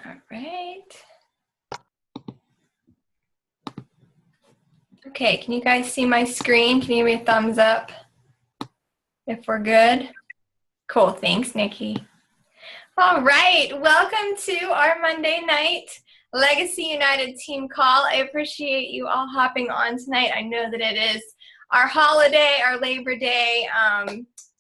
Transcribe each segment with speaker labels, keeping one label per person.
Speaker 1: All right. Okay, can you guys see my screen? Can you give me a thumbs up if we're good? Cool, thanks, Nikki. All right, welcome to our Monday night Legacy United team call. I appreciate you all hopping on tonight. I know that it is our holiday, our Labor Day,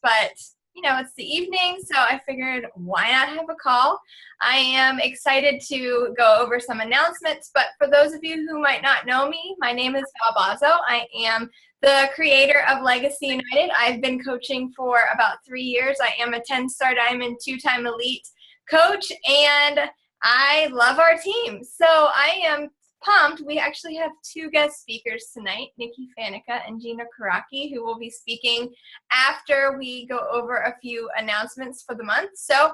Speaker 1: but you know, it's the evening, so I figured why not have a call. I am excited to go over some announcements, but for those of you who might not know me, my name is Val Bozzo. I am the creator of Legacy United. I've been coaching for about 3 years. I am a 10-star diamond, 2-time elite coach, and I love our team. So I am pumped. We actually have 2 guest speakers tonight, Nikki Fanica and Gina Kuraki, who will be speaking after we go over a few announcements for the month. So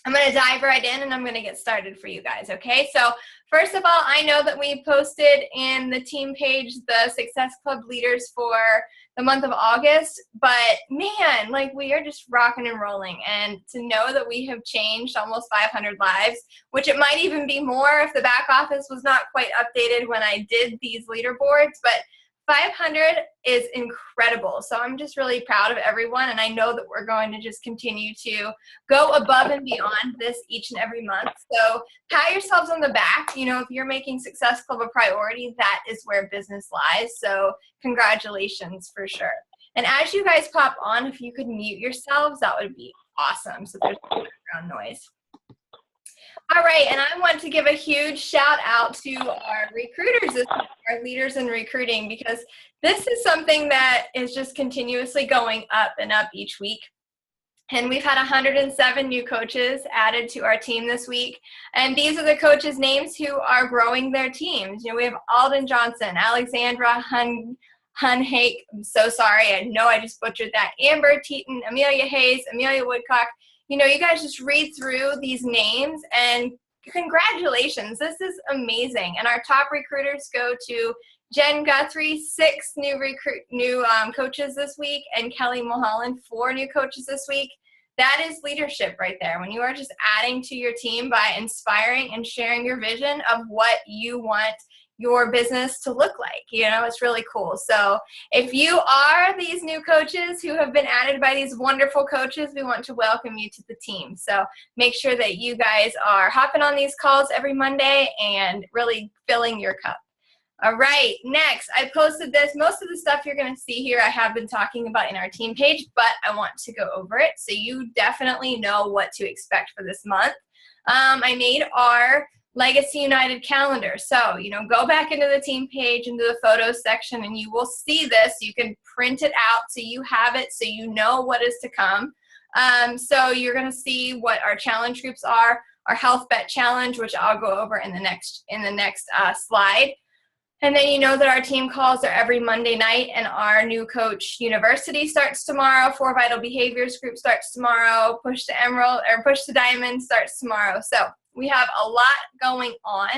Speaker 1: I'm going to dive right in and I'm going to get started for you guys, okay? So first of all, I know that we posted in the team page the Success Club leaders for the month of August, but man, like we are just rocking and rolling. And to know that we have changed almost 500 lives, which it might even be more if the back office was not quite updated when I did these leaderboards, but 500 is incredible. So I'm just really proud of everyone, and I know that we're going to just continue to go above and beyond this each and every month. So pat yourselves on the back. You know, if you're making Success Club a priority, that is where business lies. So congratulations for sure. And as you guys pop on, if you could mute yourselves, that would be awesome. So there's no background noise. All right, and I want to give a huge shout out to our recruiters this week, our leaders in recruiting, because this is something that is just continuously going up and up each week. And we've had 107 new coaches added to our team this week. And these are the coaches' names who are growing their teams. You know, we have Alden Johnson, Alexandra Hunhake, I'm so sorry, I know I just butchered that, Amber Teaton, Amelia Hayes, Amelia Woodcock. You know, you guys just read through these names and congratulations. This is amazing. And our top recruiters go to Jen Guthrie, 6 new coaches this week, and Kelly Mulholland, 4 new coaches this week. That is leadership right there. When you are just adding to your team by inspiring and sharing your vision of what you want your business to look like. You know, it's really cool. So if you are these new coaches who have been added by these wonderful coaches, we want to welcome you to the team. So make sure that you guys are hopping on these calls every Monday and really filling your cup. All right, next, I posted this. Most of the stuff you're going to see here I have been talking about in our team page, but I want to go over it so you definitely know what to expect for this month. I made our Legacy United calendar. So, you know, go back into the team page, into the photos section, and you will see this. You can print it out so you have it, so you know what is to come. So you're going to see what our challenge groups are, our Healthbet challenge, which I'll go over in the next slide. And then you know that our team calls are every Monday night, and our new coach university starts tomorrow. 4 Vital Behaviors group starts tomorrow. Push to Emerald or Push to Diamond starts tomorrow. So we have a lot going on.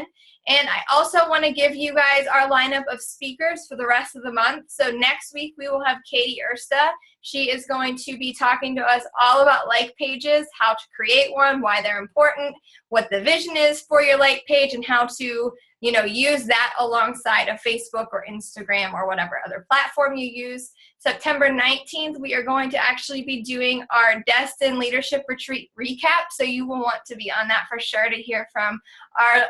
Speaker 1: And I also want to give you guys our lineup of speakers for the rest of the month. So next week we will have Katie Ersta. She is going to be talking to us all about like pages, how to create one, why they're important, what the vision is for your like page, and how to, you know, use that alongside of Facebook or Instagram or whatever other platform you use. September 19th, we are going to actually be doing our Destin Leadership Retreat recap. So you will want to be on that for sure to hear from our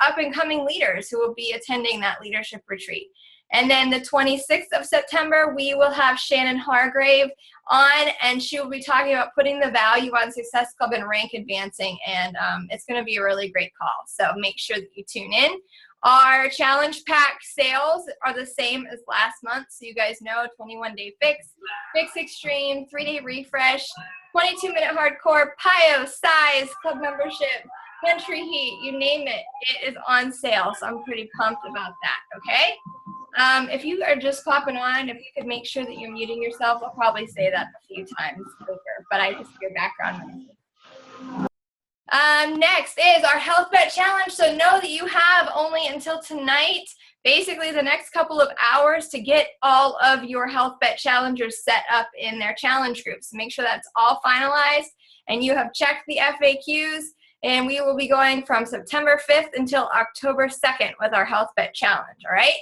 Speaker 1: up-and-coming leaders who will be attending that leadership retreat. And then the 26th of September, we will have Shannon Hargrave on, and she will be talking about putting the value on Success Club and rank advancing, and it's going to be a really great call. So make sure that you tune in. Our challenge pack sales are the same as last month, so you guys know 21-day fix, fix extreme, 3-day refresh, 22-minute hardcore, PIO, size, club membership, country heat, you name it, it is on sale. So I'm pretty pumped about that, okay? If you are just popping on, if you could make sure that you're muting yourself, I'll probably say that a few times over, but I just hear background noise. Next is our Healthbet challenge. So know that you have only until tonight, basically the next couple of hours, to get all of your Healthbet challengers set up in their challenge groups. Make sure that's all finalized and you have checked the FAQs And we will be going from September 5th until October 2nd with our Healthbet Challenge, all right?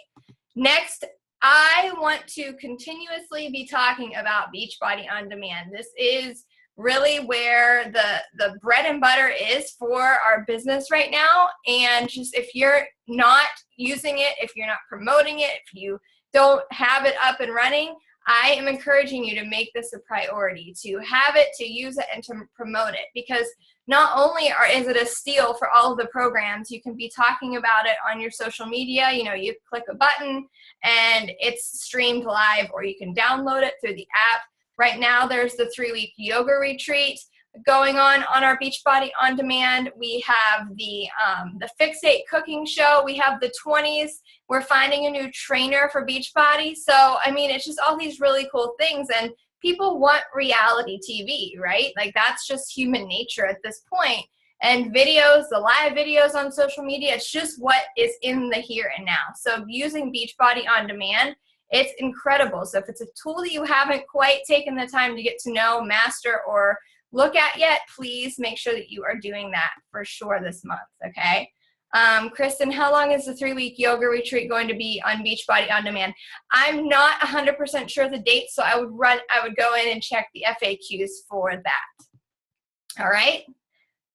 Speaker 1: Next, I want to continuously be talking about Beachbody On Demand. This is really where the bread and butter is for our business right now. And just if you're not using it, if you're not promoting it, if you don't have it up and running, I am encouraging you to make this a priority, to have it, to use it, and to promote it. Because not only is it a steal for all of the programs, you can be talking about it on your social media. You know, you click a button and it's streamed live, or you can download it through the app. Right now, there's the 3-week yoga retreat going on our Beachbody On Demand. We have the Fixate cooking show. We have the 20s. We're finding a new trainer for Beachbody. So, I mean, it's just all these really cool things. And people want reality TV, right? Like, that's just human nature at this point. And videos, the live videos on social media, it's just what is in the here and now. So using Beachbody On Demand, it's incredible. So if it's a tool that you haven't quite taken the time to get to know, master, or look at yet, please make sure that you are doing that for sure this month, okay? Kristen, how long is the 3-week yoga retreat going to be on Beachbody On Demand? I'm not 100% sure of the date, so I would go in and check the FAQs for that. All right,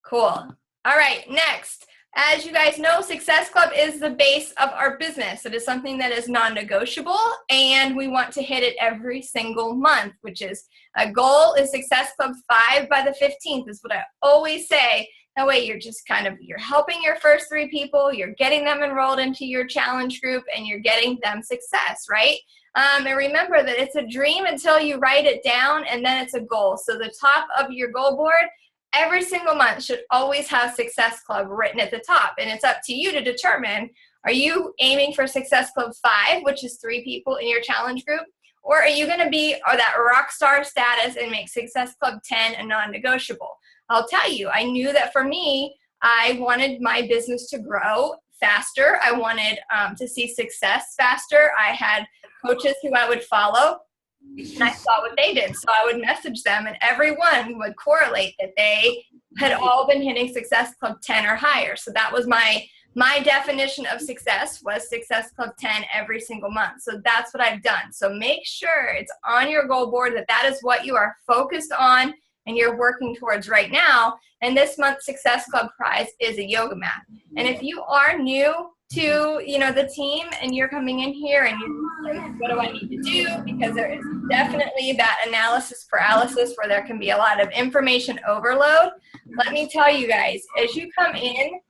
Speaker 1: cool. All right, next. As you guys know, Success Club is the base of our business. It is something that is non-negotiable, and we want to hit it every single month, which is a goal is Success Club 5 by the 15th is what I always say. That way you're just you're helping your first 3 people, you're getting them enrolled into your challenge group, and you're getting them success, right? And remember that it's a dream until you write it down, and then it's a goal. So the top of your goal board every single month should always have Success Club written at the top. And it's up to you to determine, are you aiming for Success Club 5, which is 3 people in your challenge group? Or are you going to be that rock star status and make Success Club 10 a non-negotiable? I'll tell you, I knew that for me, I wanted my business to grow faster. I wanted to see success faster. I had coaches who I would follow, and I saw what they did. So I would message them, and everyone would correlate that they had all been hitting Success Club 10 or higher. So that was my definition of success, was Success Club 10 every single month. So that's what I've done. So make sure it's on your goal board that is what you are focused on and you're working towards right now. And this month's Success Club prize is a yoga mat. And if you are new to the team and you're coming in here and you're like, what do I need to do? Because there is definitely that analysis paralysis where there can be a lot of information overload. Let me tell you guys, as you come in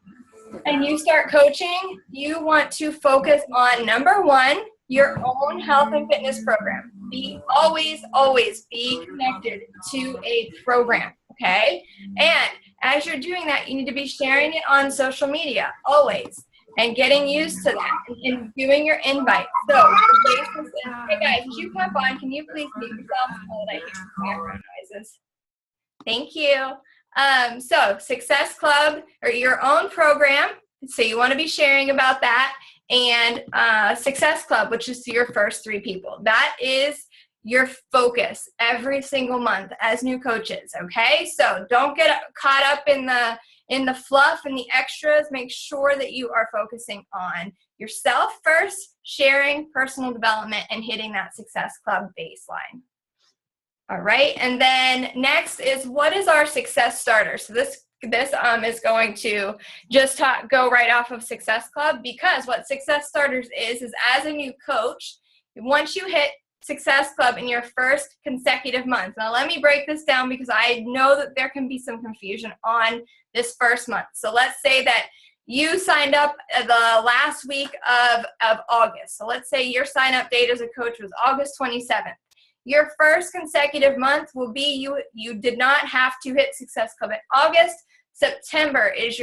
Speaker 1: and you start coaching, you want to focus on, number 1, your own health and fitness program. Always be connected to a program, okay? And as you're doing that, you need to be sharing it on social media, always, and getting used to that and doing your invite. So, hey guys, as you come on, can you please mute yourselves while I hear background noises? Thank you. So Success Club, or your own program, so you want to be sharing about that, and Success Club, which is your first 3 people. That is your focus every single month as new coaches, okay? So don't get caught up in the fluff and the extras. Make sure that you are focusing on yourself first, sharing personal development, and hitting that Success Club baseline. All right, and then next is, what is our success starter? So this is going to just go right off of Success Club, because what Success Starters is as a new coach, once you hit Success Club in your first consecutive month. Now let me break this down, because I know that there can be some confusion on this first month. So let's say that you signed up the last week of August. So let's say your sign up date as a coach was August 27th. Your first consecutive month will be, you did not have to hit Success Club in August. September is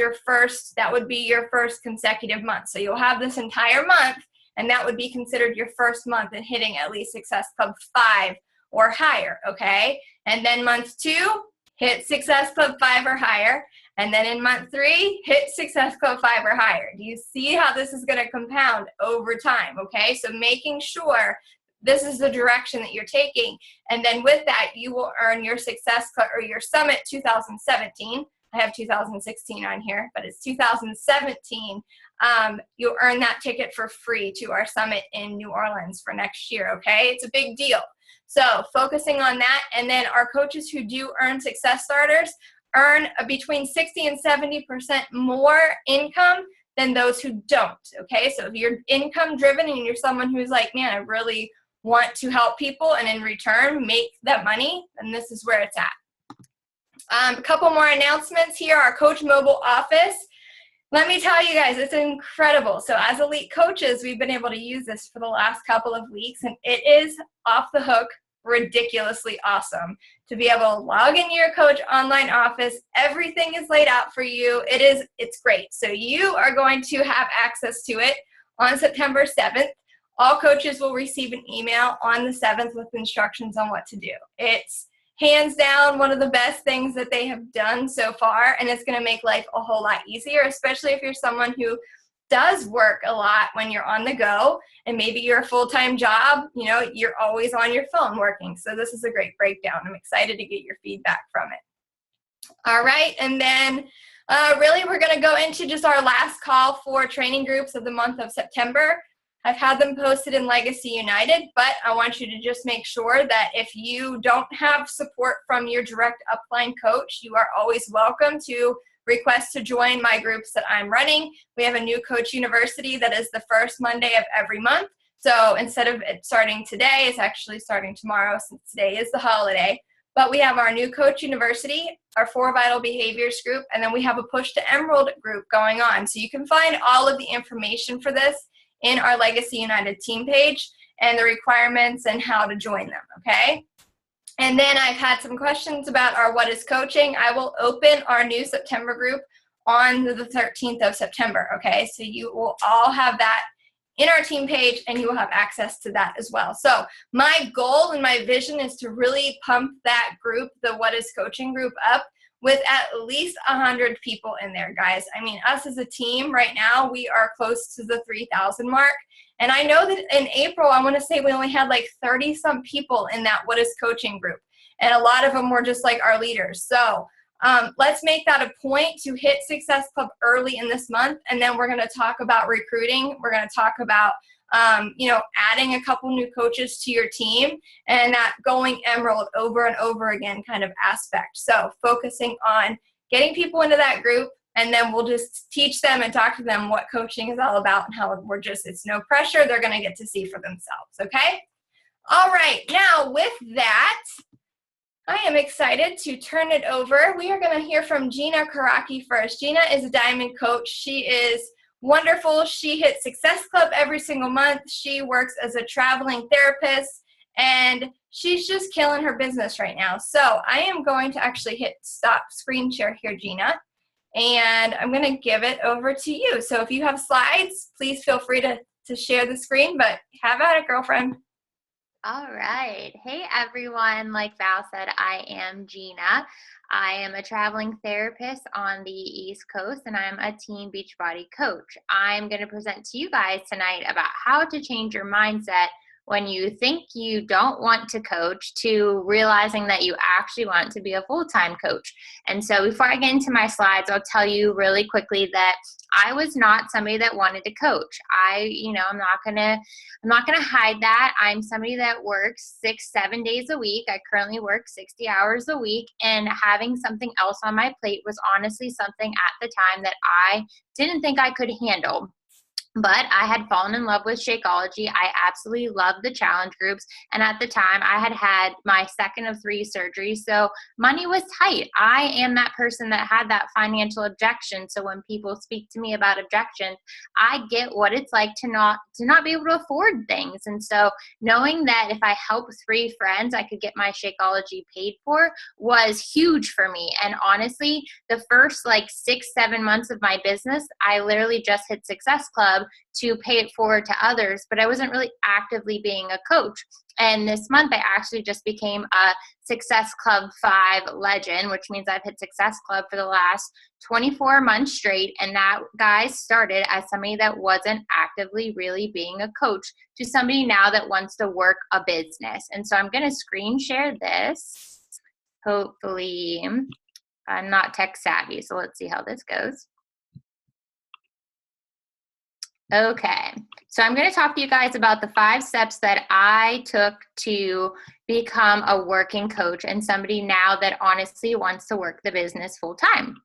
Speaker 1: that would be your first consecutive month. So you'll have this entire month, and that would be considered your first month in hitting at least Success Club 5 or higher, okay? And then month 2, hit Success Club 5 or higher. And then in month 3, hit Success Club 5 or higher. Do you see how this is going to compound over time, okay? So making sure this is the direction that you're taking. And then with that, you will earn your Success Club or your Summit 2017. I have 2016 on here, but it's 2017, you'll earn that ticket for free to our summit in New Orleans for next year, okay? It's a big deal. So focusing on that, and then our coaches who do earn Success Starters earn between 60 and 70% more income than those who don't, okay? So if you're income driven and you're someone who's like, man, I really want to help people and in return make that money, then this is where it's at. A couple more announcements here. Our Coach Mobile office. Let me tell you guys, it's incredible. So as elite coaches, we've been able to use this for the last couple of weeks, and it is off the hook, ridiculously awesome to be able to log into your coach online office. Everything is laid out for you. It's great. So you are going to have access to it on September 7th. All coaches will receive an email on the 7th with instructions on what to do. It's hands down one of the best things that they have done so far, and it's going to make life a whole lot easier, especially if you're someone who does work a lot when you're on the go, and maybe you're a full-time job, you're always on your phone working. So this is a great breakdown. I'm excited to get your feedback from it. All right, and then really we're going to go into just our last call for training groups of the month of September. I've had them posted in Legacy United, but I want you to just make sure that if you don't have support from your direct upline coach, you are always welcome to request to join my groups that I'm running. We have a new Coach University that is the first Monday of every month. So instead of it starting today, it's actually starting tomorrow since today is the holiday. But we have our new Coach University, our 4 Vital Behaviors group, and then we have a Push to Emerald group going on. So you can find all of the information for this in our Legacy United team page and the requirements and how to join them, okay? And then I've had some questions about our What is Coaching. I will open our new September group on the 13th of September, okay? So you will all have that in our team page and you will have access to that as well. So my goal and my vision is to really pump that group, the What is Coaching group, up with at least 100 people in there, guys. I mean, us as a team right now, we are close to the 3,000 mark. And I know that in April, I want to say we only had like 30-some people in that What is Coaching group. And a lot of them were just like our leaders. So let's make that a point to hit Success Club early in this month. And then we're going to talk about recruiting. We're going to talk about adding a couple new coaches to your team and that going emerald over and over again kind of aspect. So focusing on getting people into that group, and then we'll just teach them and talk to them what coaching is all about and how it's no pressure. They're going to get to see for themselves. Okay. All right. Now with that, I am excited to turn it over. We are going to hear from Gina Kuraki first. Gina is a diamond coach. She is wonderful. She hits Success Club every single month. She works as a traveling therapist, and she's just killing her business right now. So I am going to actually hit stop screen share here, Gina, and I'm going to give it over to you. So if you have slides, please feel free to share the screen, but have at it, girlfriend.
Speaker 2: All right. Hey, everyone. Like Val said, I am Gina. I am a traveling therapist on the East Coast, and I'm a teen Beachbody coach. I'm going to present to you guys tonight about how to change your mindset when you think you don't want to coach to realizing that you actually want to be a full-time coach. And so before I get into my slides, I'll tell you really quickly that I was not somebody that wanted to coach. I'm not gonna hide that. I'm somebody that works 6-7 days a week. I currently work 60 hours a week, and having something else on my plate was honestly something at the time that I didn't think I could handle. But I had fallen in love with Shakeology. I absolutely loved the challenge groups. And at the time, I had had my second of 3 surgeries. So money was tight. I am that person that had that financial objection. So when people speak to me about objections, I get what it's like to not be able to afford things. And so knowing that if I helped 3 friends, I could get my Shakeology paid for was huge for me. And honestly, the first 6-7 months of my business, I literally just hit Success Club to pay it forward to others, but I wasn't really actively being a coach. And this month, I actually just became a Success Club 5 legend, which means I've hit Success Club for the last 24 months straight. And that, guys, started as somebody that wasn't actively really being a coach to somebody now that wants to work a business. And so I'm going to screen share this. Hopefully, I'm not tech savvy, so let's see how this goes. Okay, so I'm going to talk to you guys about the 5 steps that I took to become a working coach and somebody now that honestly wants to work the business full time.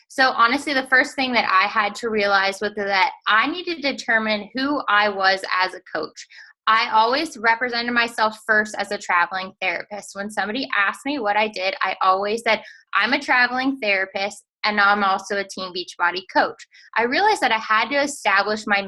Speaker 2: So honestly, the first thing that I had to realize was that I needed to determine who I was as a coach. I always represented myself first as a traveling therapist. When somebody asked me what I did, I always said, I'm a traveling therapist and I'm also a Team Beachbody coach. I realized that I had to establish my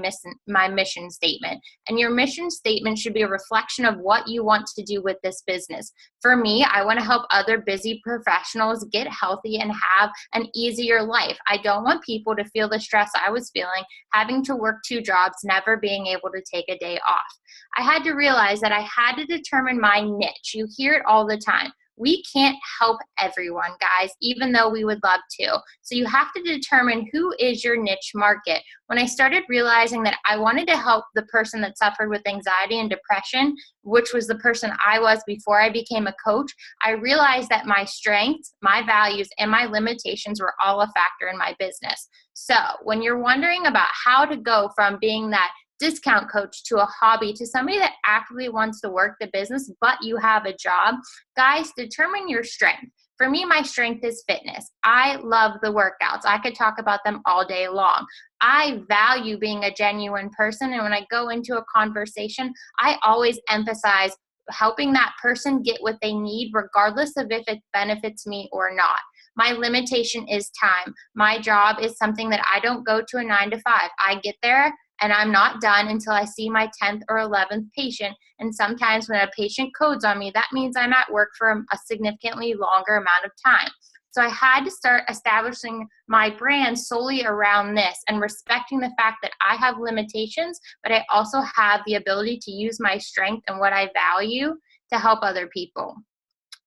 Speaker 2: mission statement. And your mission statement should be a reflection of what you want to do with this business. For me, I want to help other busy professionals get healthy and have an easier life. I don't want people to feel the stress I was feeling, having to work 2 jobs, never being able to take a day off. I had to realize that I had to determine my niche. You hear it all the time. We can't help everyone, guys, even though we would love to. So you have to determine who is your niche market. When I started realizing that I wanted to help the person that suffered with anxiety and depression, which was the person I was before I became a coach, I realized that my strengths, my values, and my limitations were all a factor in my business. So when you're wondering about how to go from being that discount coach to a hobby to somebody that actively wants to work the business, but you have a job, guys, determine your strength. For me, my strength is fitness. I love the workouts. I could talk about them all day long. I value being a genuine person. And when I go into a conversation, I always emphasize helping that person get what they need, regardless of if it benefits me or not. My limitation is time. My job is something that I don't go to a 9 to 5. I get there and I'm not done until I see my 10th or 11th patient. And sometimes when a patient codes on me, that means I'm at work for a significantly longer amount of time. So I had to start establishing my brand solely around this and respecting the fact that I have limitations, but I also have the ability to use my strength and what I value to help other people.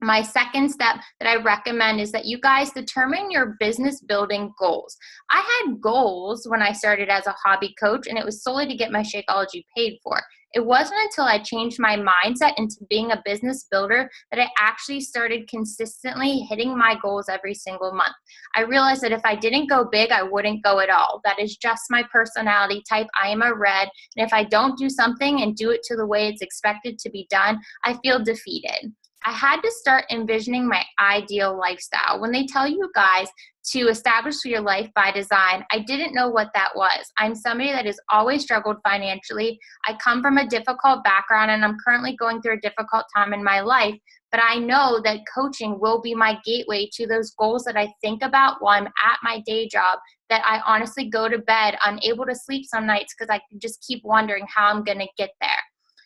Speaker 2: My second step that I recommend is that you guys determine your business building goals. I had goals when I started as a hobby coach, and it was solely to get my Shakeology paid for. It wasn't until I changed my mindset into being a business builder that I actually started consistently hitting my goals every single month. I realized that if I didn't go big, I wouldn't go at all. That is just my personality type. I am a red, and if I don't do something and do it to the way it's expected to be done, I feel defeated. I had to start envisioning my ideal lifestyle. When they tell you guys to establish your life by design, I didn't know what that was. I'm somebody that has always struggled financially. I come from a difficult background and I'm currently going through a difficult time in my life, but I know that coaching will be my gateway to those goals that I think about while I'm at my day job, that I honestly go to bed unable to sleep some nights because I just keep wondering how I'm going to get there.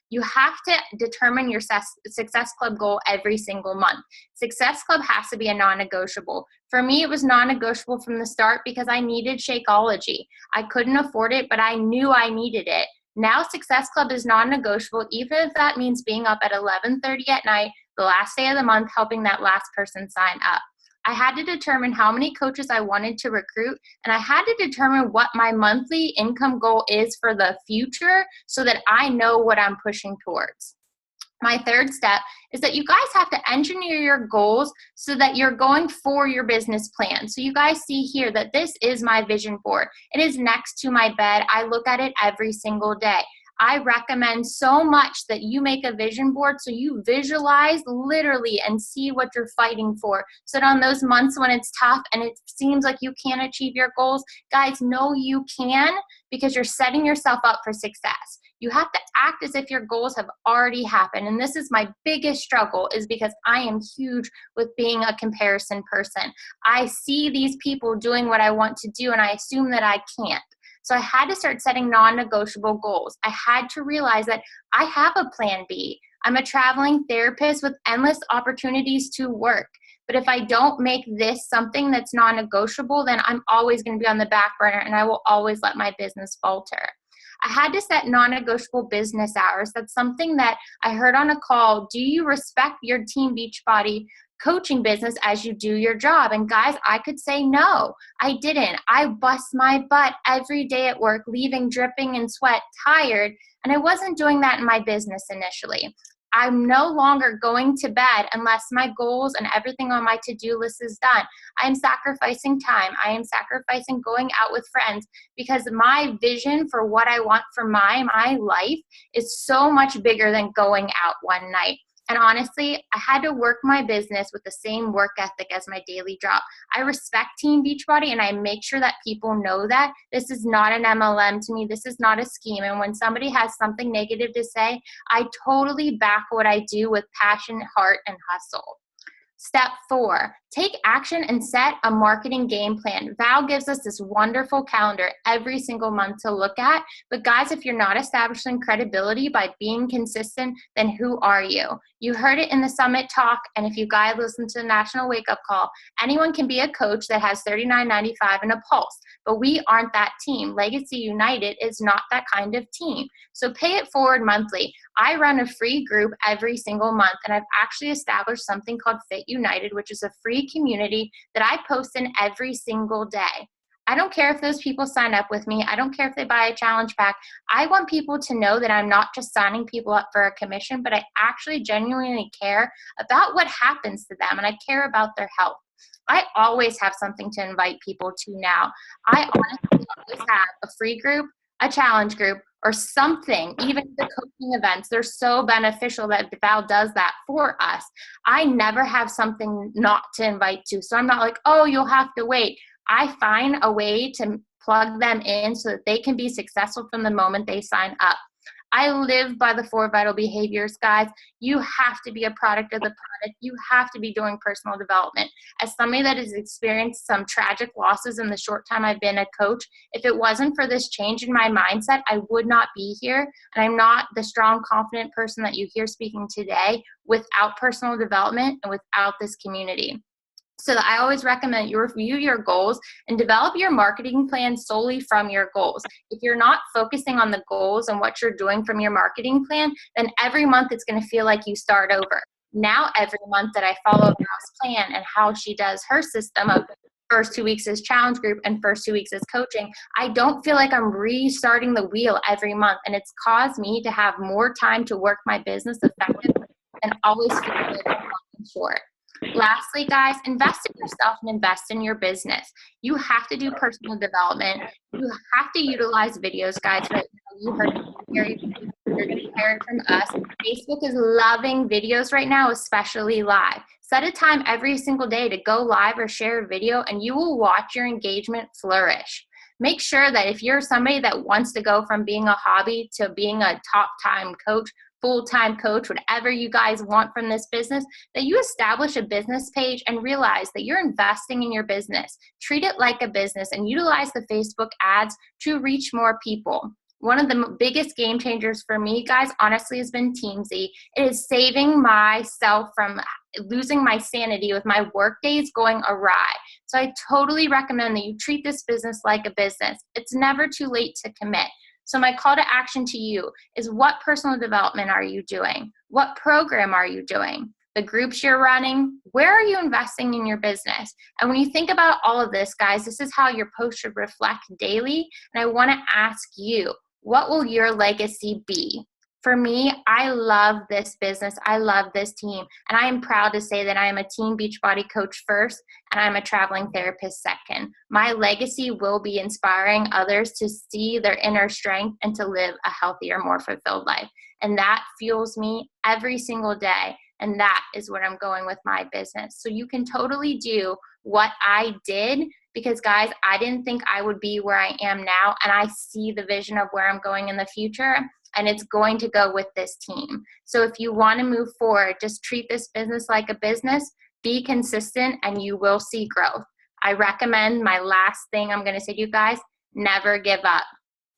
Speaker 2: You have to determine your Success Club goal every single month. Success Club has to be a non-negotiable. For me, it was non-negotiable from the start because I needed Shakeology. I couldn't afford it, but I knew I needed it. Now Success Club is non-negotiable, even if that means being up at 11:30 at night, the last day of the month, helping that last person sign up. I had to determine how many coaches I wanted to recruit, and I had to determine what my monthly income goal is for the future so that I know what I'm pushing towards. My third step is that you guys have to engineer your goals so that you're going for your business plan. So you guys see here that this is my vision board. It is next to my bed. I look at it every single day. I recommend so much that you make a vision board so you visualize literally and see what you're fighting for. So that on those months when it's tough and it seems like you can't achieve your goals, guys, know you can because you're setting yourself up for success. You have to act as if your goals have already happened. And this is my biggest struggle is because I am huge with being a comparison person. I see these people doing what I want to do and I assume that I can't. So I had to start setting non-negotiable goals. I had to realize that I have a plan B. I'm a traveling therapist with endless opportunities to work. But if I don't make this something that's non-negotiable, then I'm always going to be on the back burner and I will always let my business falter. I had to set non-negotiable business hours. That's something that I heard on a call. Do you respect your Team Beachbody coaching business as you do your job? And guys, I could say no, I didn't. I bust my butt every day at work, leaving dripping in sweat, tired, and I wasn't doing that in my business initially. I'm no longer going to bed unless my goals and everything on my to-do list is done. I am sacrificing time. I am sacrificing going out with friends because my vision for what I want for my life is so much bigger than going out one night. And honestly, I had to work my business with the same work ethic as my daily job. I respect Team Beachbody, and I make sure that people know that this is not an MLM to me. This is not a scheme. And when somebody has something negative to say, I totally back what I do with passion, heart, and hustle. Step 4, take action and set a marketing game plan. Val gives us this wonderful calendar every single month to look at. But guys, if you're not establishing credibility by being consistent, then who are you? You heard it in the summit talk, and if you guys listen to the National Wake Up Call, anyone can be a coach that has $39.95 and a pulse. But we aren't that team. Legacy United is not that kind of team. So pay it forward monthly. I run a free group every single month, and I've actually established something called Fit United, which is a free community that I post in every single day. I don't care if those people sign up with me. I don't care if they buy a challenge pack. I want people to know that I'm not just signing people up for a commission, but I actually genuinely care about what happens to them, and I care about their health. I always have something to invite people to now. I honestly always have a free group, a challenge group, or something. Even the coaching events, they're so beneficial that Val does that for us. I never have something not to invite to. So I'm not like, oh, you'll have to wait. I find a way to plug them in so that they can be successful from the moment they sign up. I live by the 4 vital behaviors, guys. You have to be a product of the product. You have to be doing personal development. As somebody that has experienced some tragic losses in the short time I've been a coach, if it wasn't for this change in my mindset, I would not be here. And I'm not the strong, confident person that you hear speaking today without personal development and without this community. So I always recommend you review your goals and develop your marketing plan solely from your goals. If you're not focusing on the goals and what you're doing from your marketing plan, then every month it's going to feel like you start over. Now, every month that I follow Val's plan and how she does her system of first 2 weeks as challenge group and first 2 weeks as coaching, I don't feel like I'm restarting the wheel every month. And it's caused me to have more time to work my business effectively and always feel like I'm falling short. Lastly, guys, invest in yourself and invest in your business. You have to do personal development. You have to utilize videos, guys. Right now, you heard it. You're going to hear it from us. Facebook is loving videos right now, especially live. Set a time every single day to go live or share a video, and you will watch your engagement flourish. Make sure that if you're somebody that wants to go from being a hobby to being a top-time coach, full-time coach, whatever you guys want from this business, that you establish a business page and realize that you're investing in your business. Treat it like a business and utilize the Facebook ads to reach more people. One of the biggest game changers for me, guys, honestly, has been Teamsy. It is saving myself from losing my sanity with my work days going awry. So I totally recommend that you treat this business like a business. It's never too late to commit. So my call to action to you is, what personal development are you doing? What program are you doing? The groups you're running? Where are you investing in your business? And when you think about all of this, guys, this is how your post should reflect daily. And I want to ask you, what will your legacy be? For me, I love this business. I love this team. And I am proud to say that I am a Team Beachbody coach first, and I'm a traveling therapist second. My legacy will be inspiring others to see their inner strength and to live a healthier, more fulfilled life. And that fuels me every single day. And that is where I'm going with my business. So you can totally do what I did, because guys, I didn't think I would be where I am now. And I see the vision of where I'm going in the future. And it's going to go with this team. So if you want to move forward, just treat this business like a business, be consistent, and you will see growth. I recommend, my last thing I'm going to say to you guys, never give up.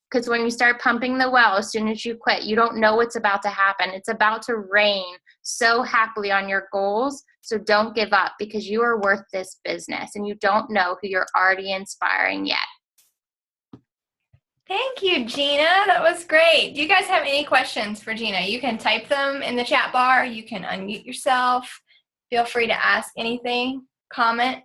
Speaker 2: Because when you start pumping the well, as soon as you quit, you don't know what's about to happen. It's about to rain so happily on your goals. So don't give up, because you are worth this business, and you don't know who you're already inspiring yet.
Speaker 1: Thank you, Gina. That was great. Do you guys have any questions for Gina? You can type them in the chat bar. You can unmute yourself. Feel free to ask anything, comment.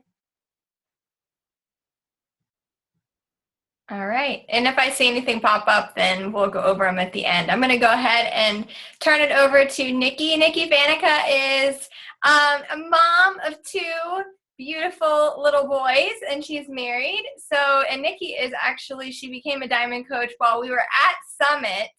Speaker 1: All right. And if I see anything pop up, then we'll go over them at the end. I'm going to go ahead and turn it over to Nikki. Nikki Vanica is a mom of two beautiful little boys, and she's married. And Nikki is actually, she became a diamond coach while we were at Summit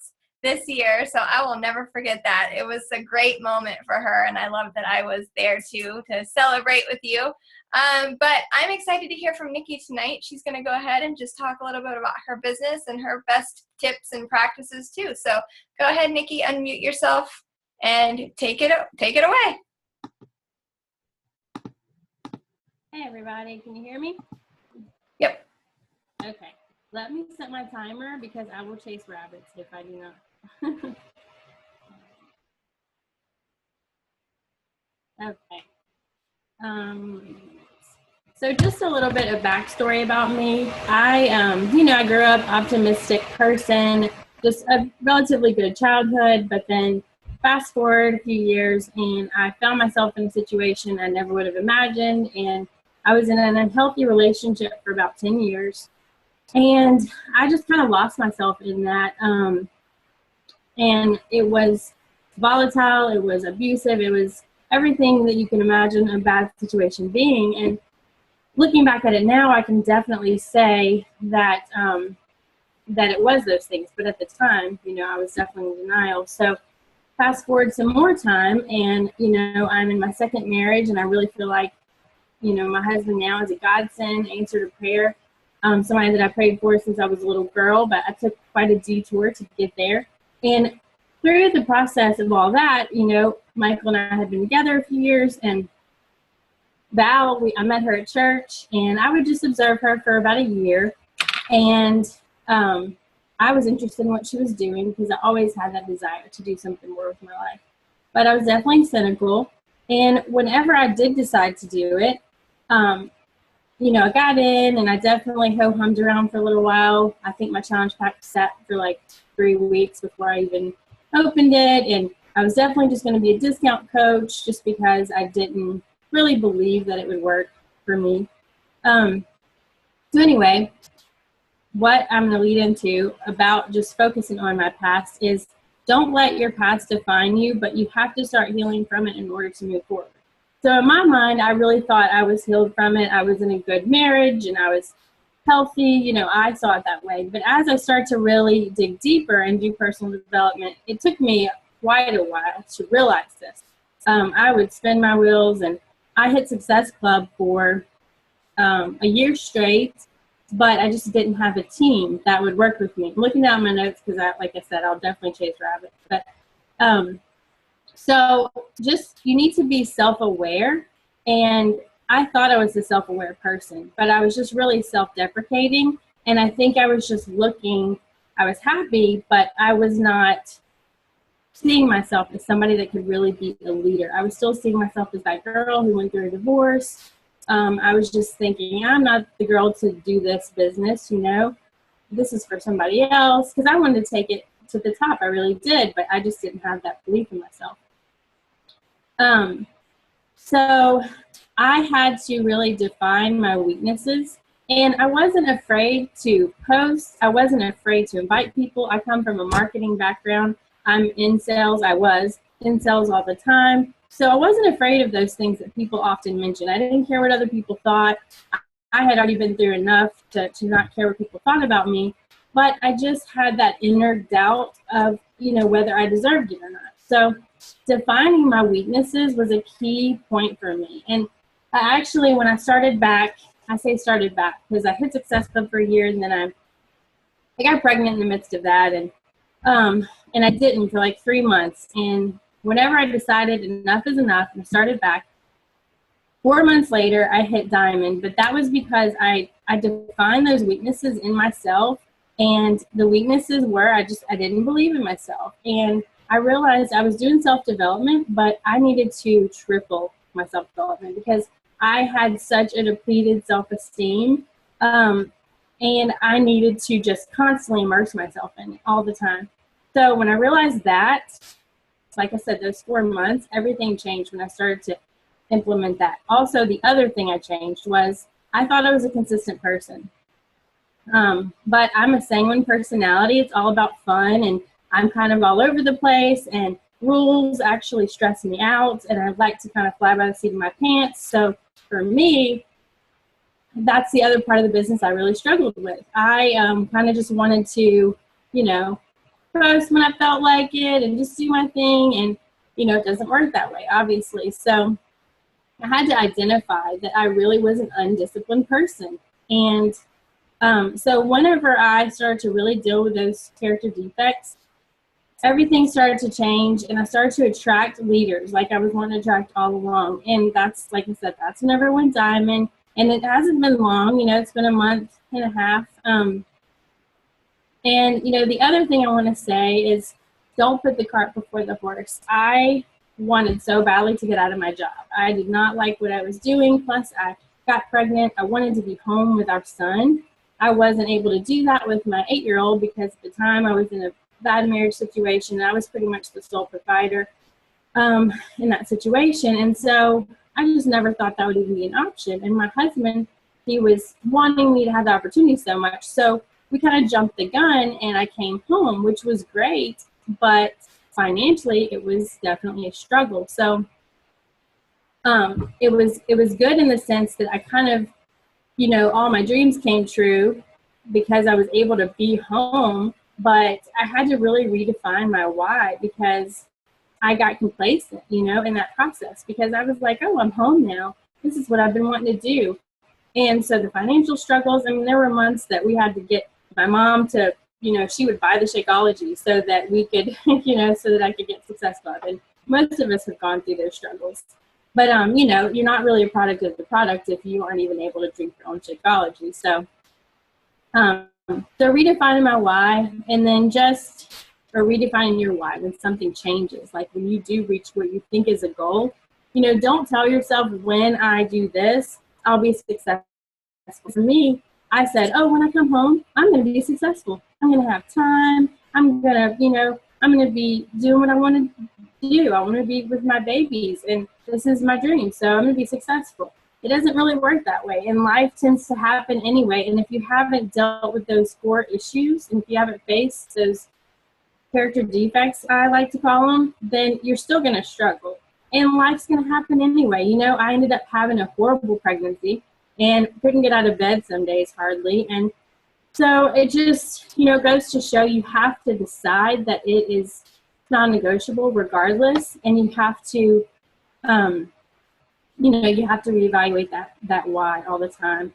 Speaker 1: this year. So I will never forget that. It was a great moment for her, and I love that I was there too to celebrate with you. But I'm excited to hear from Nikki tonight. She's going to go ahead and just talk a little bit about her business and her best tips and practices too. So go ahead, Nikki, unmute yourself and take it away.
Speaker 3: Hey everybody, can you hear me?
Speaker 1: Yep.
Speaker 3: Okay, let me set my timer because I will chase rabbits if I do not. Okay. So just a little bit of backstory about me. I grew up optimistic person, just a relatively good childhood, but then fast forward a few years and I found myself in a situation I never would have imagined, and I was in an unhealthy relationship for about 10 years. And I just kind of lost myself in that. And it was volatile, it was abusive, it was everything that you can imagine a bad situation being. And looking back at it now, I can definitely say that that it was those things. But at the time, I was definitely in denial. So fast forward some more time, and I'm in my second marriage, and I really feel like my husband now is a godsend, answered a prayer. Somebody that I prayed for since I was a little girl, but I took quite a detour to get there. And through the process of all that, Michael and I had been together a few years, and Val, I met her at church, and I would just observe her for about a year. And I was interested in what she was doing because I always had that desire to do something more with my life. But I was definitely cynical. And whenever I did decide to do it, I got in and I definitely ho-hummed around for a little while. I think my challenge pack sat for like 3 weeks before I even opened it. And I was definitely just going to be a discount coach just because I didn't really believe that it would work for me. So anyway, what I'm going to lead into about just focusing on my past is don't let your past define you, but you have to start healing from it in order to move forward. So in my mind, I really thought I was healed from it. I was in a good marriage and I was healthy. I saw it that way. But as I started to really dig deeper and do personal development, it took me quite a while to realize this. I would spin my wheels, and I hit Success Club for a year straight, but I just didn't have a team that would work with me. I'm looking down my notes because, like I said, I'll definitely chase rabbits. But so just you need to be self-aware, and I thought I was a self-aware person, but I was just really self-deprecating, and I think I was just I was happy, but I was not seeing myself as somebody that could really be a leader. I was still seeing myself as that girl who went through a divorce. I was just thinking, I'm not the girl to do this business, this is for somebody else, because I wanted to take it to the top. I really did, but I just didn't have that belief in myself. So I had to really define my weaknesses, and I wasn't afraid to post. I wasn't afraid to invite people. I come from a marketing background. I'm in sales. I was in sales all the time. So I wasn't afraid of those things that people often mention. I didn't care what other people thought. I had already been through enough to not care what people thought about me. But I just had that inner doubt of, whether I deserved it or not. So defining my weaknesses was a key point for me. And I actually, when I started back, I say started back because I hit Success Club for a year, and then I got pregnant in the midst of that. And I didn't for like 3 months. And whenever I decided enough is enough and I started back, 4 months later, I hit diamond. But that was because I defined those weaknesses in myself. And the weaknesses were I didn't believe in myself. And I realized I was doing self-development, but I needed to triple my self-development because I had such a depleted self-esteem. And I needed to just constantly immerse myself in it all the time. So when I realized that, like I said, those 4 months, everything changed when I started to implement that. Also, the other thing I changed was I thought I was a consistent person. But I'm a sanguine personality. It's all about fun, and I'm kind of all over the place, and rules actually stress me out, and I like to kind of fly by the seat of my pants. So for me, that's the other part of the business I really struggled with. I kind of just wanted to, post when I felt like it and just do my thing. And, it doesn't work that way, obviously. So I had to identify that I really was an undisciplined person. And so whenever I started to really deal with those character defects, everything started to change, and I started to attract leaders like I was wanting to attract all along. And that's, like I said, that's never went diamond. And it hasn't been long, it's been a month and a half. And, the other thing I want to say is don't put the cart before the horse. I wanted so badly to get out of my job. I did not like what I was doing. Plus, I got pregnant. I wanted to be home with our son. I wasn't able to do that with my 8-year-old because at the time I was in a bad marriage situation, and I was pretty much the sole provider in that situation. And so I just never thought that would even be an option. And my husband, he was wanting me to have the opportunity so much. So we kind of jumped the gun, and I came home, which was great. But financially, it was definitely a struggle. So it was good in the sense that I kind of, all my dreams came true because I was able to be home. But I had to really redefine my why, because I got complacent, in that process, because I was like, oh, I'm home now. This is what I've been wanting to do. And so the financial struggles, there were months that we had to get my mom to, she would buy the Shakeology so that we could, so that I could get Success Club. And most of us have gone through those struggles. But, you're not really a product of the product if you aren't even able to drink your own Shakeology. So, so redefining my why, and then or redefining your why when something changes. Like when you do reach what you think is a goal, don't tell yourself, when I do this, I'll be successful. For me, I said, oh, when I come home, I'm going to be successful. I'm going to have time. I'm going to, I'm going to be doing what I want to do. I want to be with my babies, and this is my dream. So I'm going to be successful. It doesn't really work that way, and life tends to happen anyway. And if you haven't dealt with those core issues, and if you haven't faced those character defects, I like to call them, then you're still going to struggle. And life's going to happen anyway. I ended up having a horrible pregnancy and couldn't get out of bed some days hardly. And so it just, goes to show you have to decide that it is non-negotiable regardless. And you have to, you have to reevaluate that why all the time.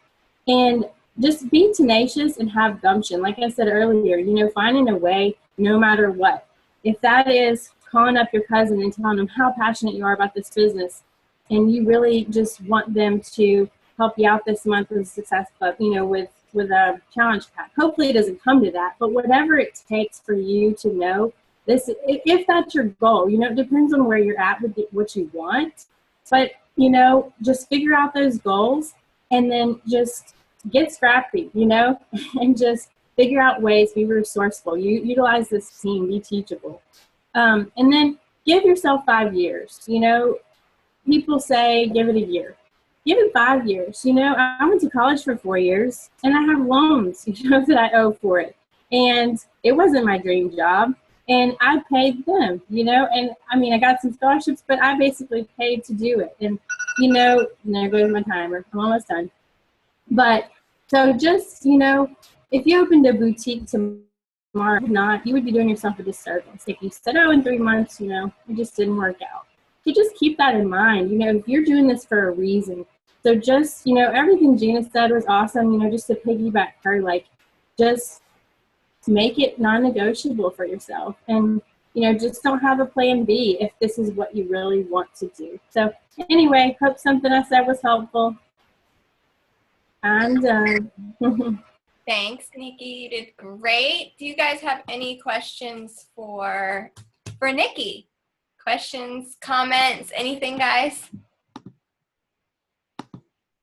Speaker 3: And just be tenacious and have gumption. Like I said earlier, finding a way no matter what. If that is calling up your cousin and telling them how passionate you are about this business, and you really just want them to help you out this month with Success Club, with a challenge pack. Hopefully it doesn't come to that, but whatever it takes for you to know this, if that's your goal, it depends on where you're at with what you want. But, just figure out those goals, and then just get scrappy, and just figure out ways, be resourceful. You utilize this team, be teachable. And then give yourself 5 years. People say give it a year. Give it 5 years. I went to college for 4 years, and I have loans, that I owe for it. And it wasn't my dream job, and I paid them, and I got some scholarships, but I basically paid to do it. And, there goes my timer. I'm almost done. But so just, if you opened a boutique tomorrow, you would be doing yourself a disservice. If you said, oh, in 3 months, it just didn't work out. So just keep that in mind. If you're doing this for a reason. So just, everything Gina said was awesome, just to piggyback her, just make it non-negotiable for yourself. And, just don't have a plan B if this is what you really want to do. So anyway, hope something I said was helpful. I'm done.
Speaker 1: Thanks, Nikki. You did great. Do you guys have any questions for Nikki? Questions, comments, anything, guys?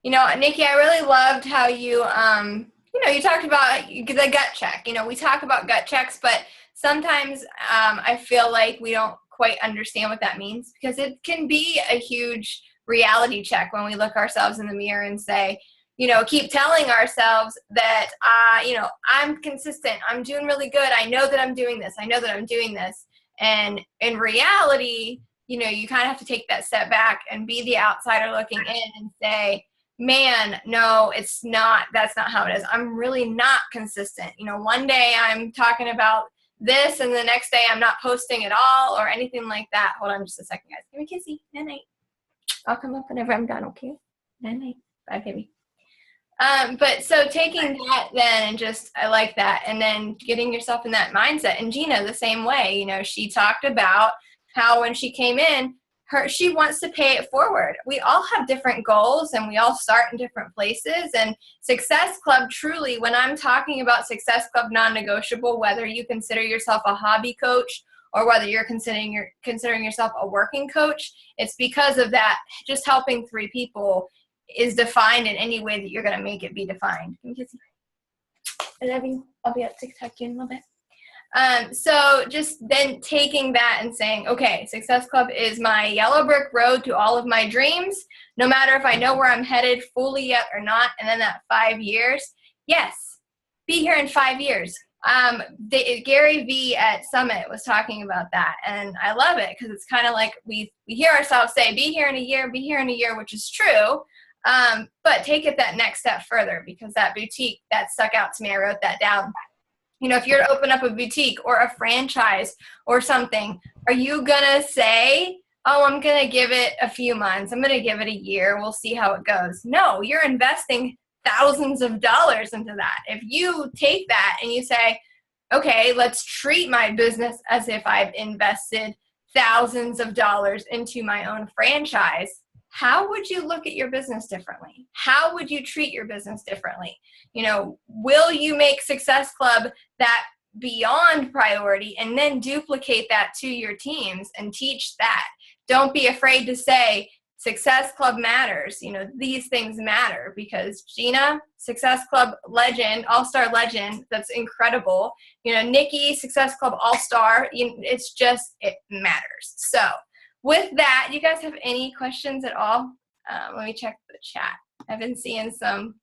Speaker 1: Nikki, I really loved how you, you talked about the gut check. We talk about gut checks, but sometimes I feel like we don't quite understand what that means, because it can be a huge reality check when we look ourselves in the mirror and say, keep telling ourselves that, I'm consistent. I'm doing really good. I know that I'm doing this. I know that I'm doing this. And in reality, you kind of have to take that step back and be the outsider looking in and say, man, no, it's not. That's not how it is. I'm really not consistent. One day I'm talking about this and the next day I'm not posting at all or anything like that. Hold on just a second, guys. Give me a kissy. Night night. I'll come up whenever I'm done, okay? Night night. Bye, baby. But so taking that then and just, I like that. And then getting yourself in that mindset. And Gina, the same way, she talked about how when she came in, she wants to pay it forward. We all have different goals and we all start in different places. And Success Club, truly, when I'm talking about Success Club non-negotiable, whether you consider yourself a hobby coach or whether you're considering yourself a working coach, it's because of that. Just helping 3 people is defined in any way that you're going to make it be defined. I love you. I'll be at TikTok in a little bit. So just then taking that and saying, okay, Success Club is my yellow brick road to all of my dreams, no matter if I know where I'm headed fully yet or not. And then that 5 years, yes, be here in 5 years. Gary V at Summit was talking about that, and I love it because it's kind of like we hear ourselves say, be here in a year, which is true. But take it that next step further, because that boutique, that stuck out to me. I wrote that down. If you're to open up a boutique or a franchise or something, are you going to say, oh, I'm going to give it a few months. I'm going to give it a year. We'll see how it goes. No, you're investing thousands of dollars into that. If you take that and you say, okay, let's treat my business as if I've invested thousands of dollars into my own franchise, how would you look at your business differently? How would you treat your business differently? Will you make Success Club that beyond priority and then duplicate that to your teams and teach that? Don't be afraid to say, Success Club matters. These things matter, because Gina, Success Club legend, all-star legend, that's incredible. Nikki, Success Club all-star, it matters. So with that, you guys have any questions at all? Let me check the chat. I've been seeing some.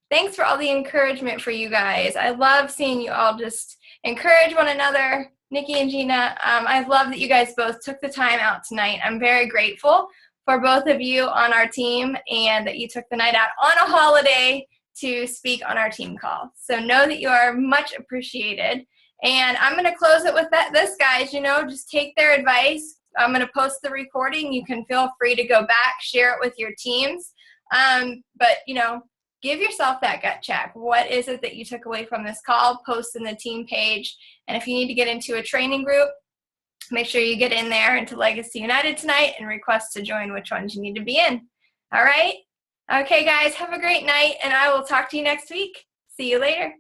Speaker 1: Thanks for all the encouragement for you guys. I love seeing you all just encourage one another. Nikki and Gina, I love that you guys both took the time out tonight. I'm very grateful for both of you on our team and that you took the night out on a holiday to speak on our team call. So know that you are much appreciated. And I'm going to close it with this, guys. Just take their advice. I'm going to post the recording. You can feel free to go back, share it with your teams. But give yourself that gut check. What is it that you took away from this call? Post in the team page. And if you need to get into a training group, make sure you get in there into Legacy United tonight and request to join which ones you need to be in. All right? Okay, guys, have a great night, and I will talk to you next week. See you later.